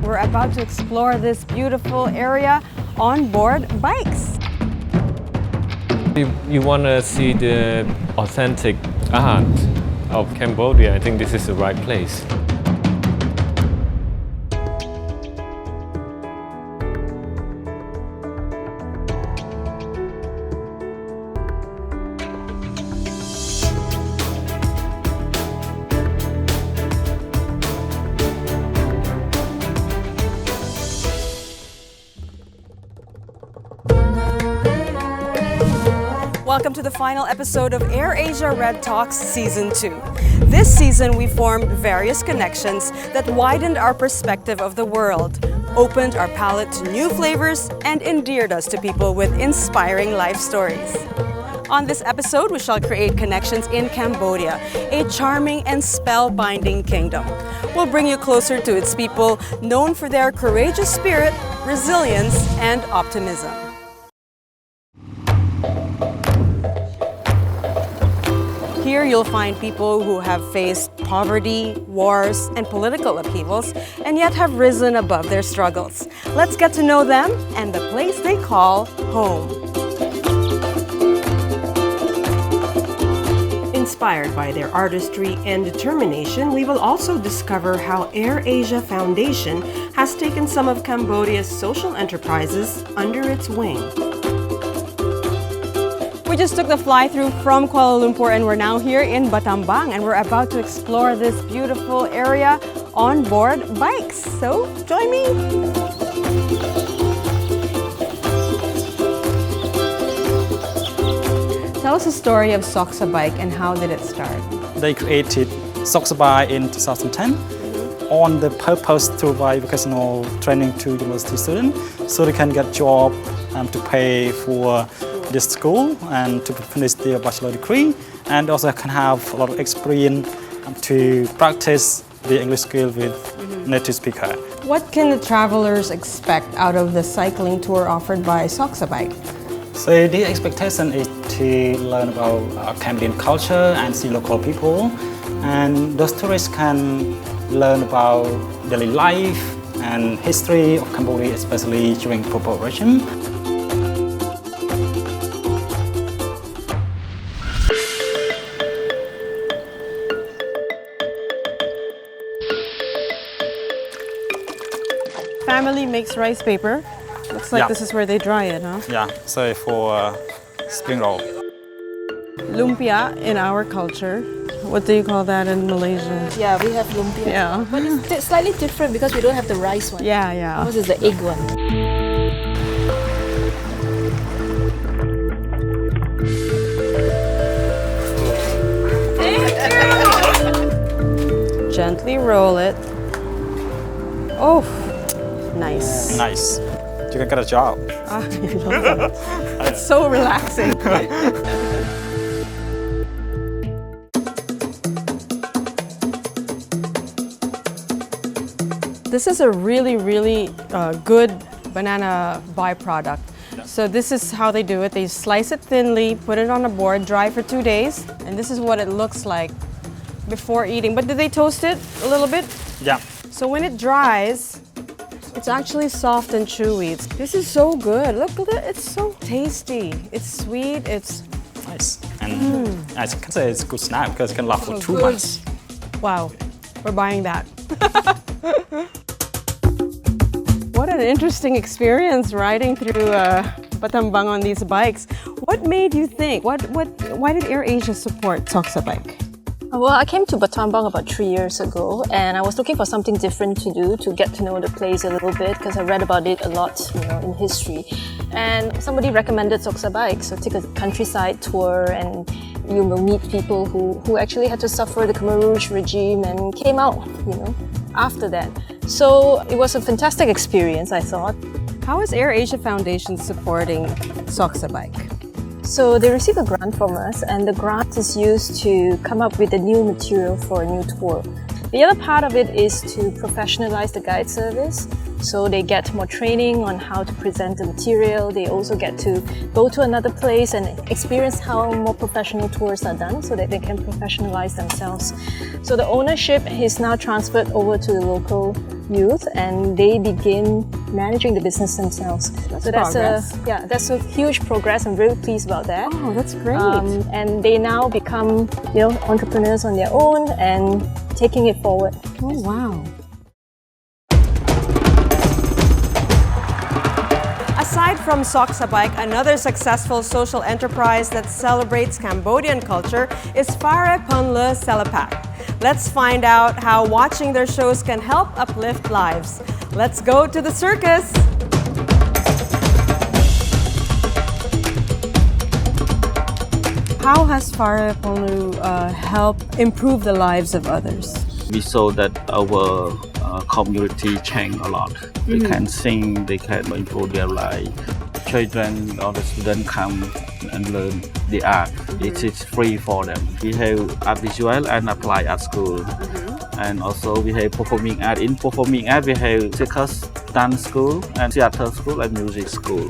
we're about to explore this beautiful area on board bikes. You want to see the authentic art of Cambodia, I think this is the right place. Welcome to the final episode of AirAsia RedTalks Season 2. This season we formed various connections that widened our perspective of the world, opened our palate to new flavors, and endeared us to people with inspiring life stories. On this episode, we shall create connections in Cambodia, a charming and spellbinding kingdom. We'll bring you closer to its people, known for their courageous spirit, resilience, and optimism. Here you'll find people who have faced poverty, wars, and political upheavals, and yet have risen above their struggles. Let's get to know them and the place they call home. Inspired by their artistry and determination, we will also discover how AirAsia Foundation has taken some of Cambodia's social enterprises under its wing. We just took the fly-through from Kuala Lumpur and we're now here in Battambang, and we're about to explore this beautiful area on board bikes. So join me! Tell us the story of Soksabike and how did it start? They created Soksabike in 2010 on the purpose to provide vocational training to university students so they can get job to pay for this school and to finish their bachelor degree, and also can have a lot of experience to practice the English skill with native speaker. What can the travelers expect out of the cycling tour offered by Soksabike? So the expectation is to learn about Cambodian culture and see local people, and those tourists can learn about daily life and history of Cambodia, especially during Pol Pot regime. Family makes rice paper. Looks like this is where they dry it, huh? Yeah, so for spring roll. Lumpia in our culture. What do you call that in Malaysia? Yeah, we have lumpia. Yeah. But it's slightly different because we don't have the rice one. Yeah. Ours is the egg one. Gently roll it. Oh, nice. Nice. You can get a job. I love it. It's so relaxing. This is a really good banana byproduct. So this is how they do it. They slice it thinly, put it on a board, dry for 2 days, and this is what it looks like before eating. But did they toast it a little bit? Yeah. So when it dries, it's actually soft and chewy. This is so good. Look at it. It's so tasty. It's sweet. It's nice. And I can say it's a good snack because it can last for 2 months. Wow. We're buying that. What an interesting experience riding through Battambang on these bikes. What made you think? Why did AirAsia support Soksabike? Well, I came to Battambang about 3 years ago, and I was looking for something different to do to get to know the place a little bit because I read about it a lot, in history. And somebody recommended Soksabike, so take a countryside tour, and you will meet people who actually had to suffer the Khmer Rouge regime and came out, after that. So it was a fantastic experience, I thought. How is AirAsia Foundation supporting Soksabike? So they receive a grant from us, and the grant is used to come up with a new material for a new tour. The other part of it is to professionalize the guide service. So they get more training on how to present the material. They also get to go to another place and experience how more professional tours are done so that they can professionalize themselves. So the ownership is now transferred over to the local youth and they begin managing the business themselves. That's a huge progress. I'm very pleased about that. Oh, that's great. And they now become, entrepreneurs on their own and taking it forward. Oh, wow. Aside from Soksabike, another successful social enterprise that celebrates Cambodian culture is Phare Selapak. Let's find out how watching their shows can help uplift lives. Let's go to the circus! How has Phare helped improve the lives of others? We saw that our community changed a lot. They can sing, they can improve their life. Children or the students come and learn the art. It is free for them. We have art visual and applied art school. And also we have performing art. In performing art we have circus, dance school, and theater school and music school.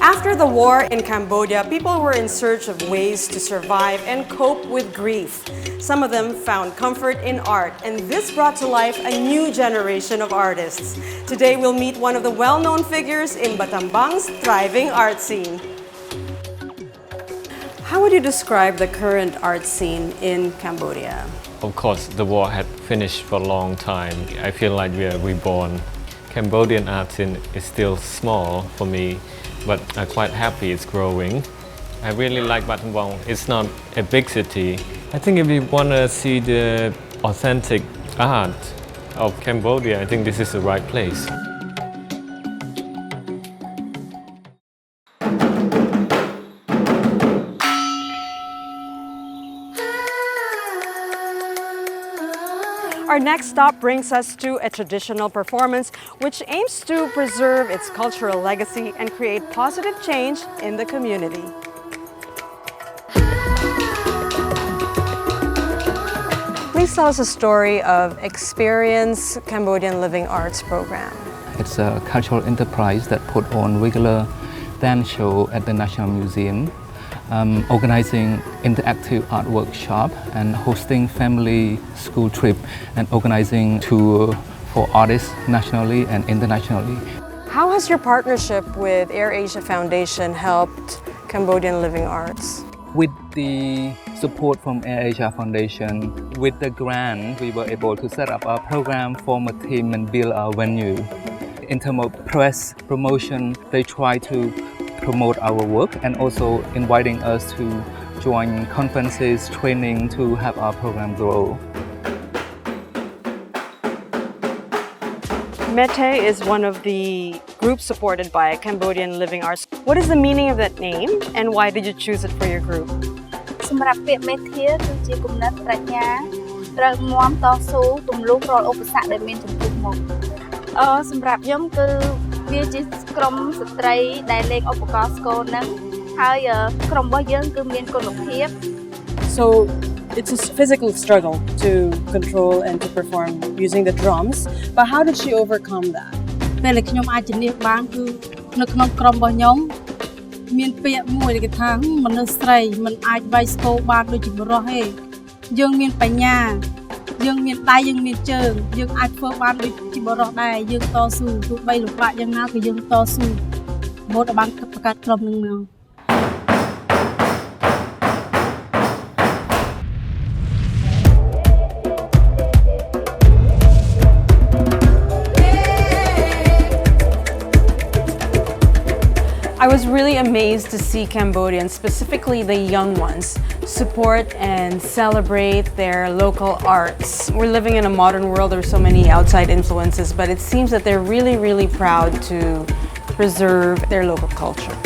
After the war in Cambodia, people were in search of ways to survive and cope with grief. Some of them found comfort in art, and this brought to life a new generation of artists. Today we'll meet one of the well-known figures in Battambang's thriving art scene. How would you describe the current art scene in Cambodia? Of course, the war had finished for a long time. I feel like we are reborn. Cambodian art scene is still small for me, but I'm quite happy it's growing. I really like Battambang. It's not a big city. I think if you want to see the authentic art of Cambodia, I think this is the right place. Our next stop brings us to a traditional performance which aims to preserve its cultural legacy and create positive change in the community. Please tell us a story of Experience Cambodian Living Arts program. It's a cultural enterprise that put on regular dance show at the National Museum, organizing interactive art workshop and hosting family school trip and organizing tour for artists nationally and internationally. How has your partnership with AirAsia Foundation helped Cambodian Living Arts? With the support from AirAsia Foundation, with the grant, we were able to set up a program, form a team and build our venue. In terms of press promotion, they try to promote our work and also inviting us to join conferences, training to have our program grow. Mete is one of the groups supported by Cambodian Living Arts. What is the meaning of that name and why did you choose it for your group? សម្រាប់ពាក្យមេធាគឺជាគំនិតប្រាជ្ញាត្រូវមាំតស៊ូទម្លុះរាល់ឧបសគ្គដែលមានចំពោះមុខសម្រាប់ខ្ញុំគឺវាជាក្រុមស្ត្រីដែលលេងឧបករណ៍ស្គរនឹងហើយក្រុមរបស់យើងគឺមានគុណភាព So it's a physical struggle to control and to perform using the drums, but how did she overcome that? ពេលដែលខ្ញុំអាចជំនាញបានគឺនៅក្នុងក្រុមរបស់ខ្ញុំមានពាក្យមួយដែលគេថាមនុស្សស្រីមិនអាចវាយស្គរបានដូចជាបុរសទេយើងមានបញ្ញាយើងមានដៃយើងមានជើងយើងអាចធ្វើបានដូចជាបុរសដែរយើងតស៊ូទោះបីលំបាកយ៉ាងណាក៏យើងតស៊ូមកដល់បានបង្កើតក្រុមនឹងមក I was really amazed to see Cambodians, specifically the young ones, support and celebrate their local arts. We're living in a modern world, there are so many outside influences, but it seems that they're really, really proud to preserve their local culture.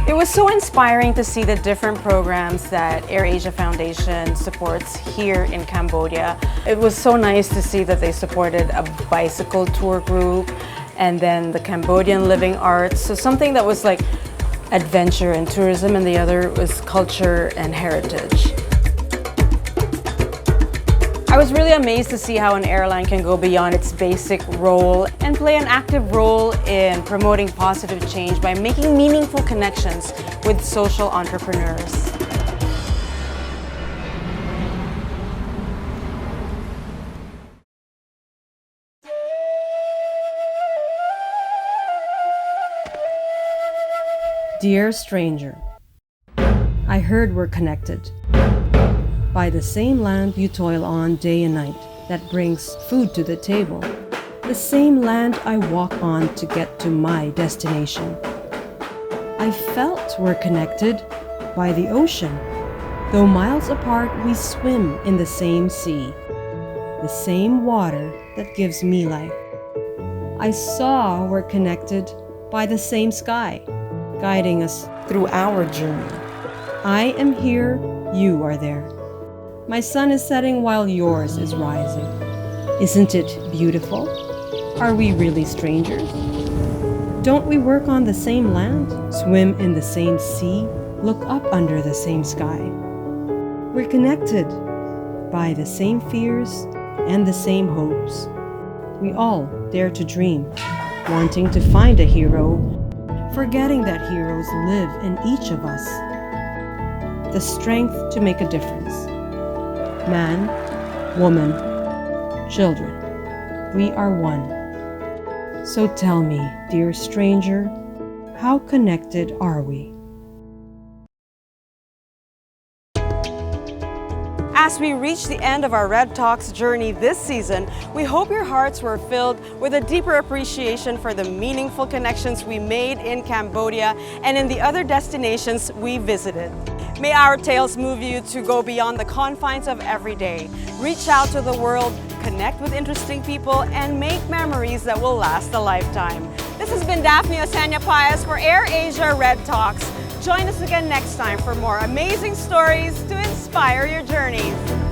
It was so inspiring to see the different programs that AirAsia Foundation supports here in Cambodia. It was so nice to see that they supported a bicycle tour group and then the Cambodian Living Arts. So something that was like adventure and tourism and the other was culture and heritage. I was really amazed to see how an airline can go beyond its basic role and play an active role in promoting positive change by making meaningful connections with social entrepreneurs. Dear stranger, I heard we're connected by the same land you toil on day and night that brings food to the table, the same land I walk on to get to my destination. I felt we're connected by the ocean. Though miles apart, we swim in the same sea, the same water that gives me life. I saw we're connected by the same sky, guiding us through our journey. I am here, you are there. My sun is setting while yours is rising. Isn't it beautiful? Are we really strangers? Don't we work on the same land, swim in the same sea, look up under the same sky? We're connected by the same fears and the same hopes. We all dare to dream, wanting to find a hero, forgetting that heroes live in each of us. The strength to make a difference. Man, woman, children, we are one. So tell me, dear stranger, how connected are we? As we reach the end of our Red Talks journey this season, we hope your hearts were filled with a deeper appreciation for the meaningful connections we made in Cambodia and in the other destinations we visited. May our tales move you to go beyond the confines of every day, reach out to the world, connect with interesting people, and make memories that will last a lifetime. This has been Daphne Osena-Paez for AirAsia Red Talks. Join us again next time for more amazing stories to inspire your journeys.